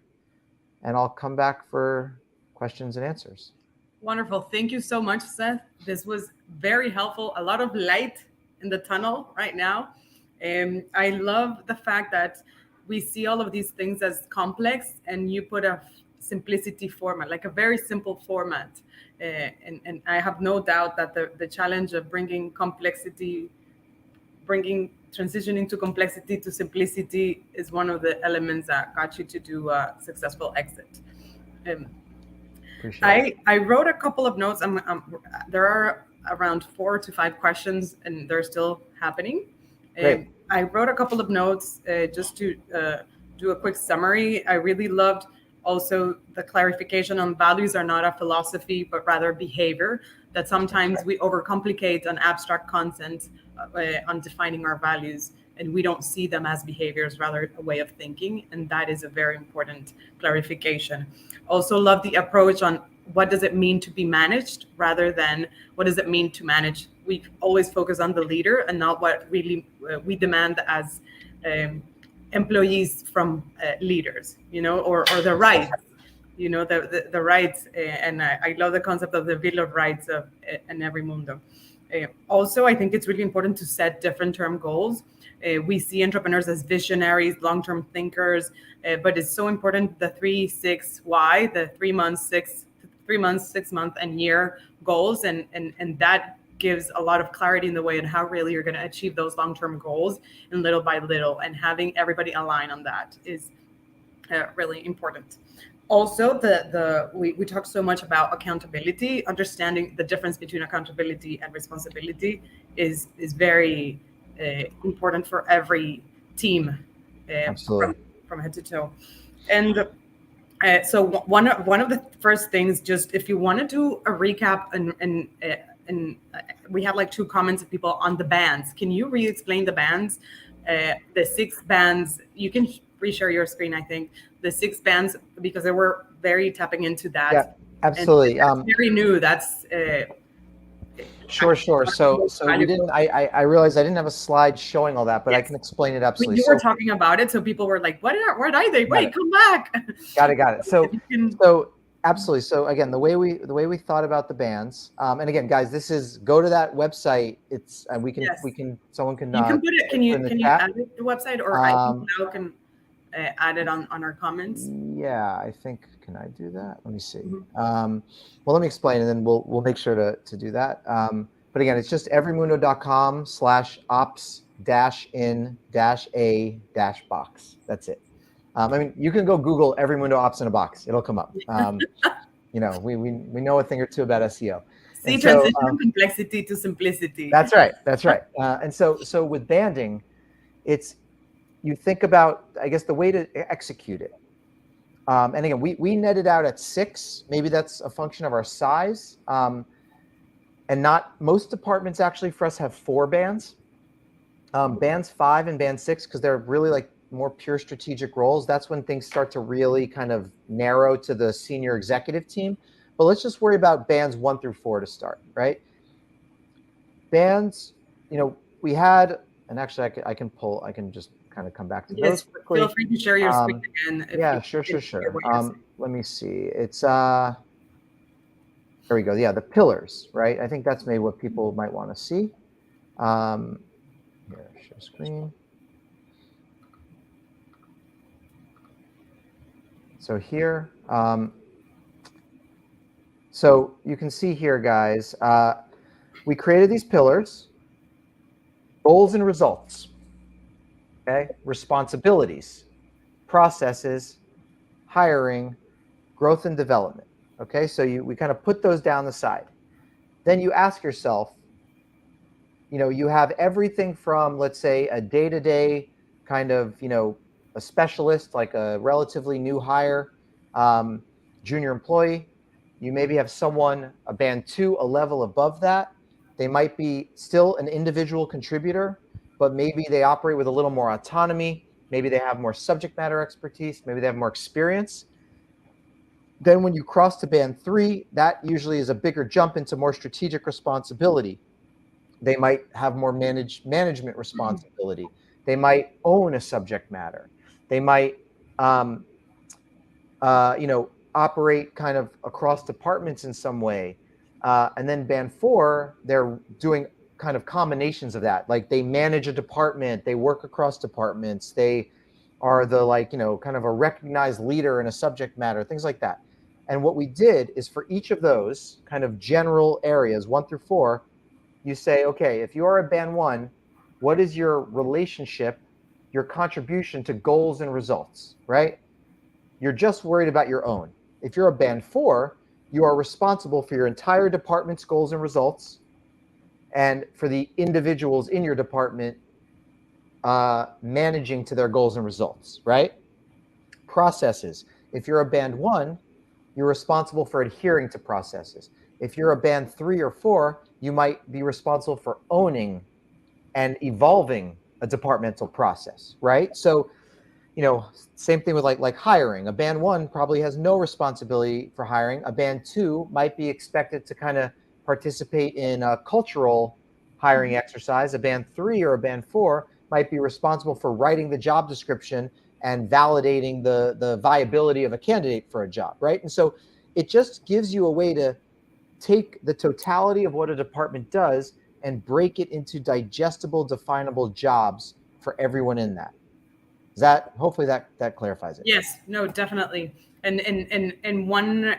and I'll come back for questions and answers. Wonderful. Thank you so much, Seth. This was very helpful. A lot of light in the tunnel right now. I love the fact that we see all of these things as complex, and you put a simplicity format, like a very simple format. And I have no doubt that the challenge of transitioning to complexity to simplicity is one of the elements that got you to do a successful exit. I wrote a couple of notes. There are around 4 to 5 questions, and they're still happening. I wrote a couple of notes just to do a quick summary. I really loved also the clarification on values are not a philosophy, but rather behavior, that sometimes we overcomplicate an abstract content on defining our values, and we don't see them as behaviors, rather a way of thinking. And that is a very important clarification. Also love the approach on what does it mean to be managed rather than what does it mean to manage. We always focus on the leader and not what really we demand as employees from leaders, or the rights, the rights. And I love the concept of the Bill of Rights in EveryMundo. Also, I think it's really important to set different term goals. We see entrepreneurs as visionaries, long-term thinkers, but it's so important, the 3-6-Y, the 3 months, 6 month and year goals. And that gives a lot of clarity in the way and how really you're going to achieve those long-term goals, and little by little, and having everybody align on that is really important. Also, we talked so much about accountability. Understanding the difference between accountability and responsibility is very important for every team, from head to toe. And so one of the first things, just if you want to do a recap, and we had like 2 comments of people on the bands. Can you re-explain the bands? The 6 bands. You can reshare your screen, I think. The 6 bands, because they were very tapping into that. Yeah, absolutely. That's very new. That's Sure. So we didn't. I realized I didn't have a slide showing all that, but I can explain it absolutely. You were talking about it, so people were like, where are they? Wait, come back. Got it. So absolutely. So again, the way we thought about the bands, and again, guys, this is, go to that website. It's someone can. You can put it. Can you add it to the website, or I think now can add it on our comments? Yeah, I think. Can I do that? Let me see. Mm-hmm. Well, let me explain, and then we'll make sure to do that. But again, it's just everymundo.com/ops-in-a-box. That's it. I mean, you can go Google EveryMundo Ops in a Box. It'll come up. We know a thing or two about SEO. See, transition from complexity to simplicity. That's right. And so with banding, you think about, I guess, the way to execute it. And again, we netted out at 6. Maybe that's a function of our size. And not most departments actually for us have 4 bands. Bands 5 and band 6, because they're really like more pure strategic roles. That's when things start to really kind of narrow to the senior executive team. But let's just worry about bands 1 through 4 to start, right? Bands, we had, and actually I can just kind of come back to those quickly. Feel free to share your screen again. Yeah, sure. Let me see. It's there we go. Yeah, the pillars, right? I think that's maybe what people might want to see. Here, share screen. So here, so you can see here, guys, we created these pillars: goals and results, okay, responsibilities, processes, hiring, growth and development. Okay, so we kind of put those down the side. Then you ask yourself, you have everything from, let's say, a day-to-day kind of, a specialist, like a relatively new hire, junior employee. You maybe have someone, a band 2, a level above that. They might be still an individual contributor, but maybe they operate with a little more autonomy. Maybe they have more subject matter expertise. Maybe they have more experience. Then when you cross to band 3, that usually is a bigger jump into more strategic responsibility. They might have more management responsibility. They might own a subject matter. They might, operate kind of across departments in some way. And then band 4, they're doing kind of combinations of that. Like they manage a department, they work across departments, they are the kind of a recognized leader in a subject matter, things like that. And what we did is for each of those kind of general areas, 1 through 4, you say, okay, if you are a band 1, what is your relationship, your contribution to goals and results, right? You're just worried about your own. If you're a band 4, you are responsible for your entire department's goals and results, and for the individuals in your department managing to their goals and results, right? Processes. If you're a band 1, you're responsible for adhering to processes. If you're a band 3 or 4, you might be responsible for owning and evolving a departmental process, right? So, same thing with like hiring. A band 1 probably has no responsibility for hiring. A band 2 might be expected to kind of participate in a cultural hiring exercise. A band 3 or a band 4 might be responsible for writing the job description and validating the viability of a candidate for a job, right? And so it just gives you a way to take the totality of what a department does and break it into digestible, definable jobs for everyone in that. Hopefully that clarifies it. Yes, no, definitely. And one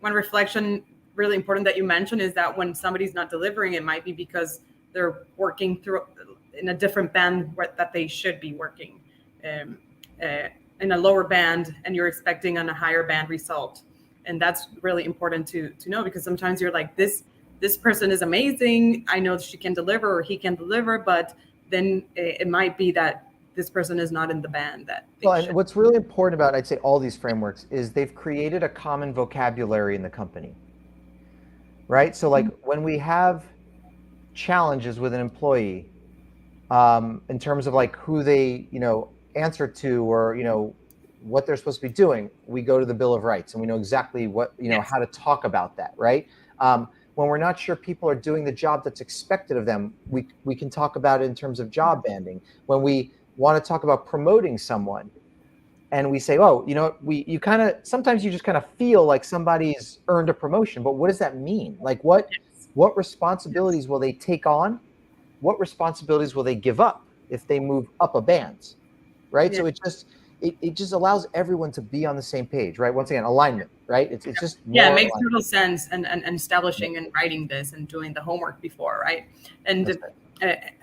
reflection really important that you mentioned is that when somebody's not delivering, it might be because they're working through in a different band that they should be working in a lower band, and you're expecting on a higher band result. And that's really important to know, because sometimes you're like, this person is amazing, I know she can deliver or he can deliver, but then it might be that this person is not in the band that and what's really important about, I'd say, all these frameworks is they've created a common vocabulary in the company, right? So like when we have challenges with an employee in terms of like who they answer to, or what they're supposed to be doing, we go to the Bill of Rights and we know exactly what how to talk about that, right? When we're not sure people are doing the job that's expected of them, we can talk about it in terms of job banding. When we want to talk about promoting someone and we say, oh, sometimes you just kind of feel like somebody's earned a promotion, but what does that mean? Like what responsibilities will they take on? What responsibilities will they give up if they move up a band, right? So it just allows everyone to be on the same page, right? Once again, alignment, right? It's just it makes total sense, and establishing and writing this and doing the homework before, right? And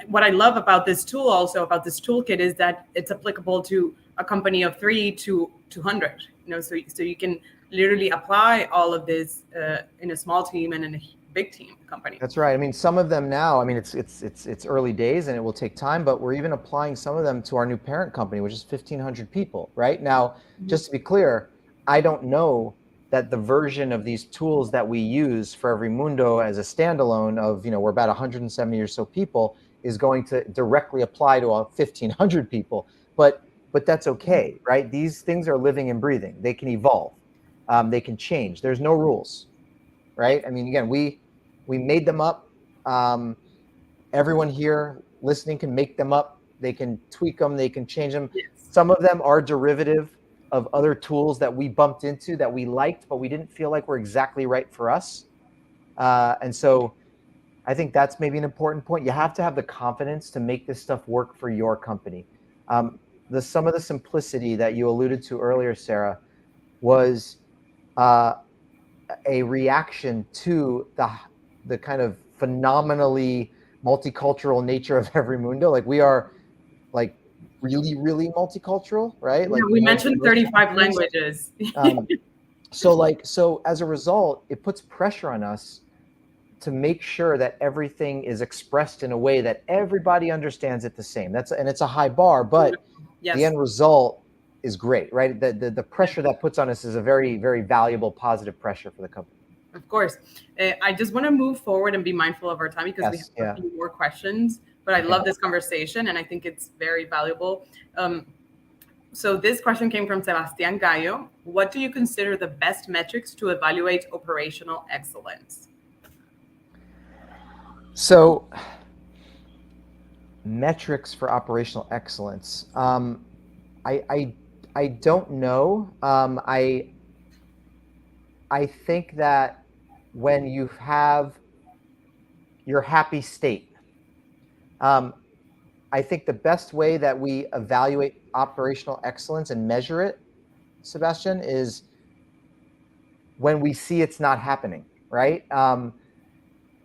what I love about this tool, also about this toolkit, is that it's applicable to a company of 3 to 200. So you can literally apply all of this in a small team and in a big team company. That's right. I mean, some of them now, I mean, it's early days and it will take time, but we're even applying some of them to our new parent company, which is 1,500 people, right? Now, just to be clear, I don't know that the version of these tools that we use for EveryMundo as a standalone of, we're about 170 or so people, is going to directly apply to 1,500 people. But that's okay, right? These things are living and breathing. They can evolve. They can change. There's no rules, right? I mean, again, we made them up. Everyone here listening can make them up. They can tweak them. They can change them. Yes. Some of them are derivative of other tools that we bumped into that we liked, but we didn't feel like were exactly right for us. And so I think that's maybe an important point. You have to have the confidence to make this stuff work for your company. Some of the simplicity that you alluded to earlier, Sarah, was a reaction to the kind of phenomenally multicultural nature of EveryMundo. Like, we are like really, really multicultural, right? Like, we mentioned 35 languages. So as a result, it puts pressure on us to make sure that everything is expressed in a way that everybody understands it the same. And it's a high bar, but yes, the end result is great, right? The pressure that puts on us is a very, very valuable, positive pressure for the company. Of course. I just want to move forward and be mindful of our time, because we have a few more questions, but I love this conversation and I think it's very valuable. So this question came from Sebastian Gallo. What do you consider the best metrics to evaluate operational excellence? So, metrics for operational excellence. I don't know. I think that when you have your happy state, I think the best way that we evaluate operational excellence and measure it, Sebastian, is when we see it's not happening, right?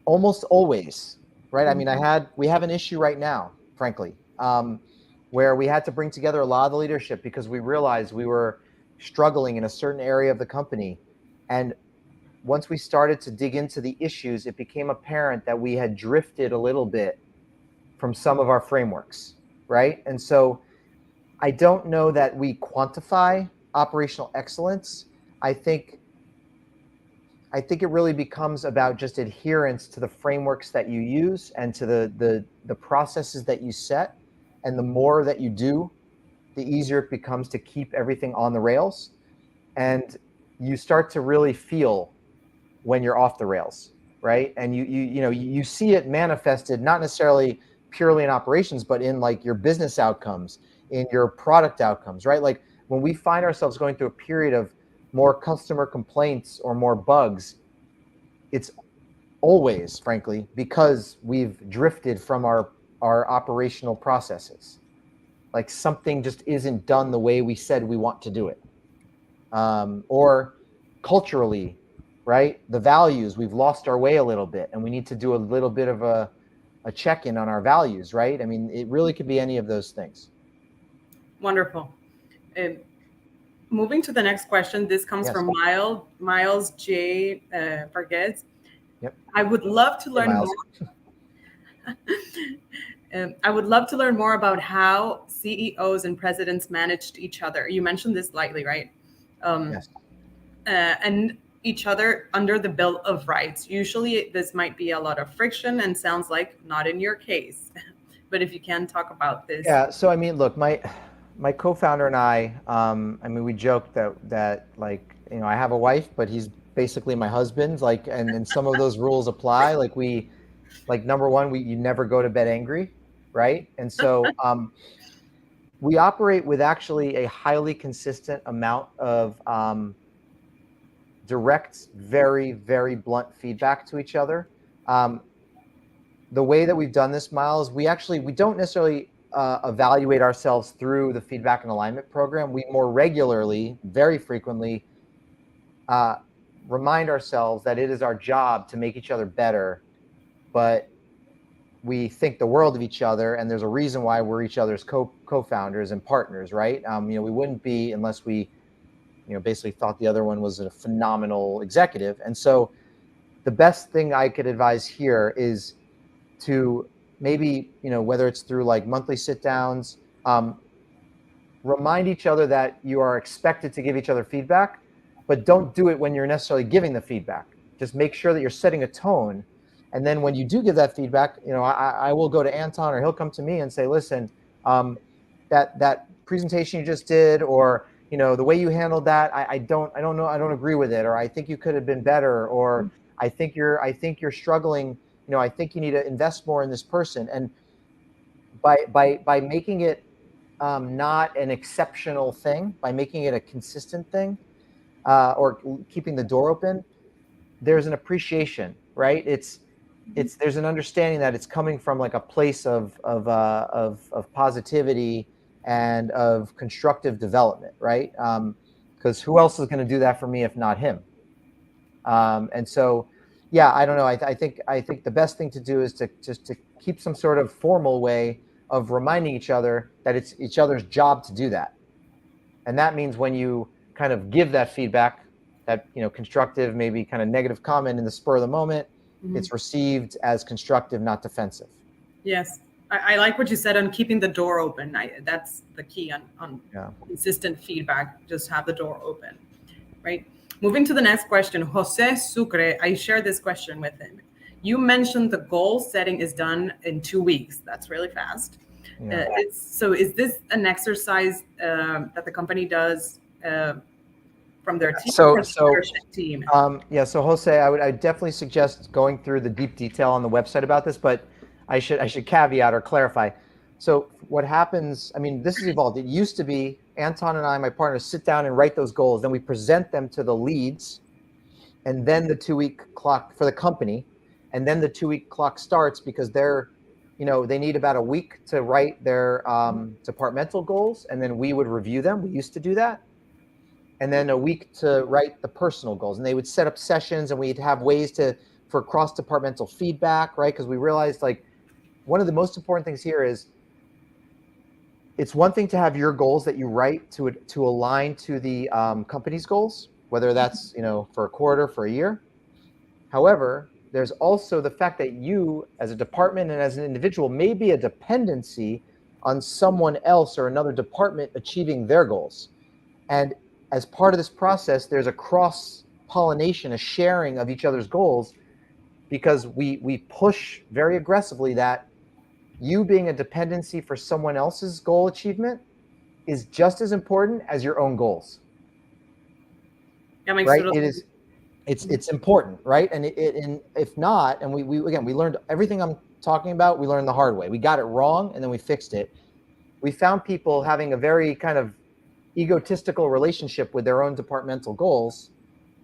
Almost always, right? I mean, we have an issue right now, frankly, where we had to bring together a lot of the leadership because we realized we were struggling in a certain area of the company. And once we started to dig into the issues, it became apparent that we had drifted a little bit from some of our frameworks, right? And so I don't know that we quantify operational excellence. I think it really becomes about just adherence to the frameworks that you use and to the processes that you set. And the more that you do, the easier it becomes to keep everything on the rails. And you start to really feel when you're off the rails, right? And you see it manifested, not necessarily purely in operations, but in like your business outcomes, in your product outcomes, right? Like when we find ourselves going through a period of more customer complaints or more bugs, it's always, frankly, because we've drifted from our operational processes. Like something just isn't done the way we said we want to do it. Or culturally, right? The values, we've lost our way a little bit and we need to do a little bit of a check-in on our values, right? I mean, it really could be any of those things. Wonderful. Moving to the next question, this comes from Miles J. Vargas. Yep. I would love to learn more. I would love to learn more about how CEOs and presidents managed each other. You mentioned this lightly, right? Yes. And each other under the Bill of Rights. Usually this might be a lot of friction and sounds like not in your case. But if you can talk about this. Yeah, so I mean, look, my co-founder and I mean, we joke that like, I have a wife, but he's basically my husband, like, and some of those rules apply. Like number one, you never go to bed angry, right? And so we operate with actually a highly consistent amount of direct, very, very blunt feedback to each other. The way that we've done this, Miles, we don't necessarily evaluate ourselves through the feedback and alignment program. We more regularly, very frequently, remind ourselves that it is our job to make each other better, but we think the world of each other, and there's a reason why we're each other's co-founders and partners, right? We wouldn't be unless we, basically thought the other one was a phenomenal executive. And so the best thing I could advise here is to maybe, whether it's through like monthly sit downs, remind each other that you are expected to give each other feedback, but don't do it when you're necessarily giving the feedback. Just make sure that you're setting a tone. And then when you do give that feedback, I will go to Anton, or he'll come to me and say, listen, that presentation you just did, or, the way you handled that, I don't know, I don't agree with it, or I think you could have been better, or I think you're struggling, I think you need to invest more in this person. And by making it not an exceptional thing, by making it a consistent thing, or keeping the door open, there's an appreciation, right? There's an understanding that it's coming from like a place of positivity and of constructive development, right? Because who else is going to do that for me if not him? And so, yeah, I don't know. I think the best thing to do is to keep some sort of formal way of reminding each other that it's each other's job to do that. And that means when you kind of give that feedback, that, constructive, maybe kind of negative comment in the spur of the moment, it's received as constructive, not defensive. Yes. I like what you said on keeping the door open. That's the key on consistent feedback. Just have the door open, right? Moving to the next question, Jose Sucre, I shared this question with him. You mentioned the goal setting is done in 2 weeks. That's really fast. Yeah. So is this an exercise that the company does from their team? Team? So Jose, I definitely suggest going through the deep detail on the website about this, but I should caveat or clarify. So what happens, this has evolved. It used to be Anton and I, my partners, sit down and write those goals. Then we present them to the leads, and then the 2-week clock for the company. And then the 2-week clock starts because they need about a week to write their departmental goals. And then we would review them. We used to do that. And then a week to write the personal goals. And they would set up sessions, and we'd have ways for cross-departmental feedback, right? Because we realized like one of the most important things here is it's one thing to have your goals that you write to align to the company's goals, whether that's, for a quarter, for a year. However, there's also the fact that you as a department and as an individual may be a dependency on someone else or another department achieving their goals. And as part of this process, there's a cross-pollination, a sharing of each other's goals, because we push very aggressively that you being a dependency for someone else's goal achievement is just as important as your own goals. That makes right? sense. It's important, right? And if not, and we learned everything I'm talking about, we learned the hard way. We got it wrong, and then we fixed it. We found people having a very kind of egotistical relationship with their own departmental goals,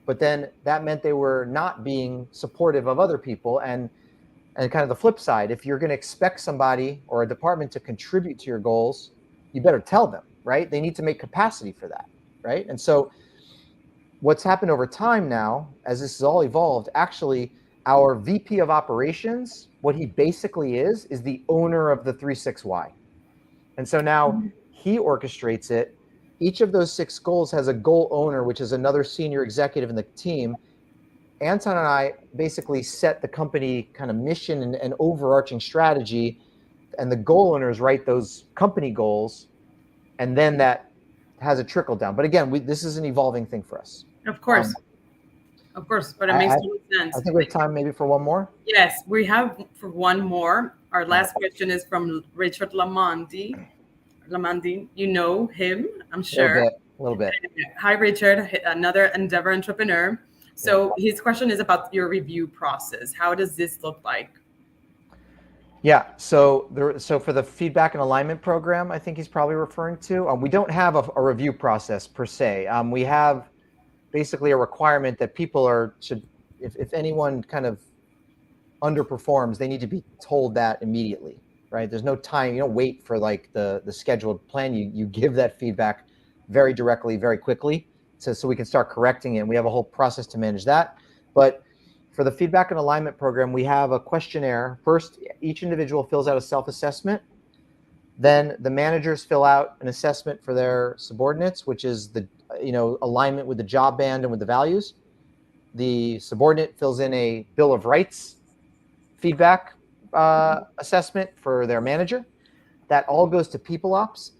but then that meant they were not being supportive of other people. And kind of the flip side, if you're going to expect somebody or a department to contribute to your goals, you better tell them, right? They need to make capacity for that, right? And so what's happened over time now, as this has all evolved, actually our VP of operations, what he basically is the owner of the 36Y. And so now he orchestrates it. Each of those 6 goals has a goal owner, which is another senior executive in the team. Anton and I basically set the company kind of mission and overarching strategy, and the goal owners write those company goals, and then that has a trickle down. But again, this is an evolving thing for us. Of course, but it makes total sense. I think we have time maybe for one more. Yes, we have for one more. Our last question is from Richard Lamandi. You know him, I'm sure. A little bit. Hi, Richard, another Endeavor entrepreneur. So his question is about your review process. How does this look like? Yeah, so for the feedback and alignment program, I think he's probably referring to, we don't have a review process per se. We have basically a requirement that people should, if anyone kind of underperforms, they need to be told that immediately, right? There's no time, you don't wait for like the scheduled plan. You give that feedback very directly, very quickly, so we can start correcting it. And we have a whole process to manage that. But for the feedback and alignment program, we have a questionnaire. First, each individual fills out a self-assessment. Then the managers fill out an assessment for their subordinates, which is the alignment with the job band and with the values. The subordinate fills in a Bill of Rights feedback assessment for their manager. That all goes to people ops.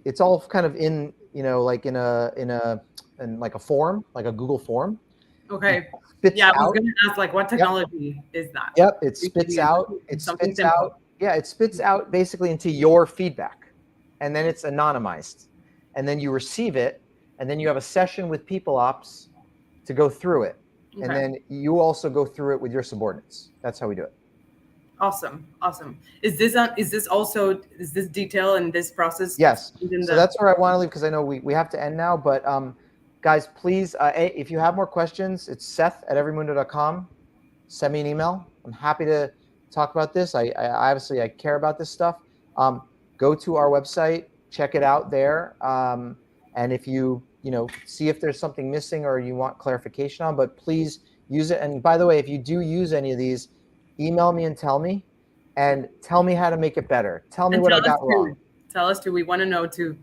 It's all kind of in like in like a form, like a Google form. Okay. Spits I was out. going to ask, like, what technology is that? Yep, it spits out. It Something spits simple. out. Yeah, it spits out basically into your feedback, and then it's anonymized, and then you receive it, and then you have a session with people ops to go through it, and Okay. then you also go through it with your subordinates. That's how we do it. Awesome. Is this detail and this process? Yes. So that's where I want to leave, because I know we have to end now. But guys, please, if you have more questions, it's Seth@EveryMundo.com. Send me an email. I'm happy to talk about this. I obviously care about this stuff. Go to our website, check it out there, and if you see if there's something missing or you want clarification on, but please use it. And by the way, if you do use any of these, email me and tell me how to make it better. Tell me what I got wrong. Tell us too. We want to know too.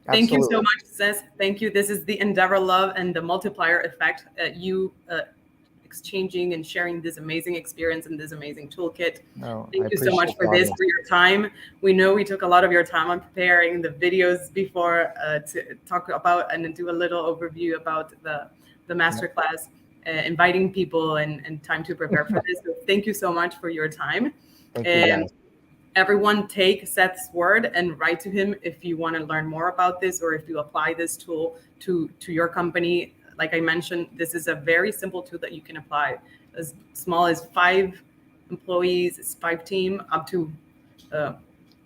Thank you so much, Seth. Thank you. This is the Endeavor Love and the multiplier effect. You exchanging and sharing this amazing experience and this amazing toolkit. Thank you so much for this, for your time. We know we took a lot of your time on preparing the videos before to talk about and do a little overview about the masterclass, inviting people and time to prepare for this. So thank you so much for your time. Thank you, guys. Everyone take Seth's word and write to him if you want to learn more about this, or if you apply this tool to your company. Like I mentioned, this is a very simple tool that you can apply as small as 5 employees, 5 team, up to 1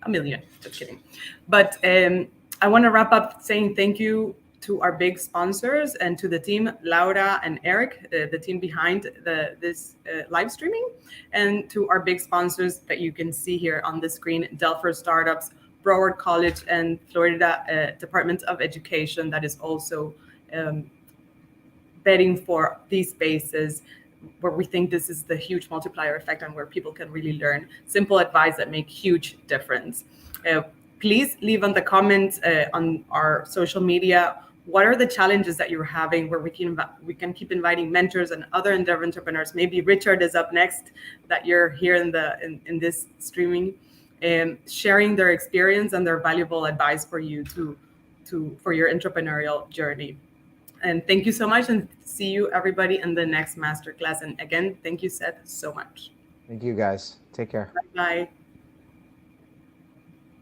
million. Just kidding. But I want to wrap up saying thank you to our big sponsors and to the team, Laura and Eric, the team behind this live streaming, and to our big sponsors that you can see here on the screen, Delphi Startups, Broward College, and Florida Department of Education, that is also betting for these spaces where we think this is the huge multiplier effect and where people can really learn simple advice that make huge difference. Please leave on the comments on our social media, what are the challenges that you're having, where we can keep inviting mentors and other Endeavor entrepreneurs. Maybe Richard is up next, that you're here in this streaming, sharing their experience and their valuable advice for you for your entrepreneurial journey. And thank you so much, and see you everybody in the next masterclass. And again, thank you, Seth, so much. Thank you, guys. Take care. Bye.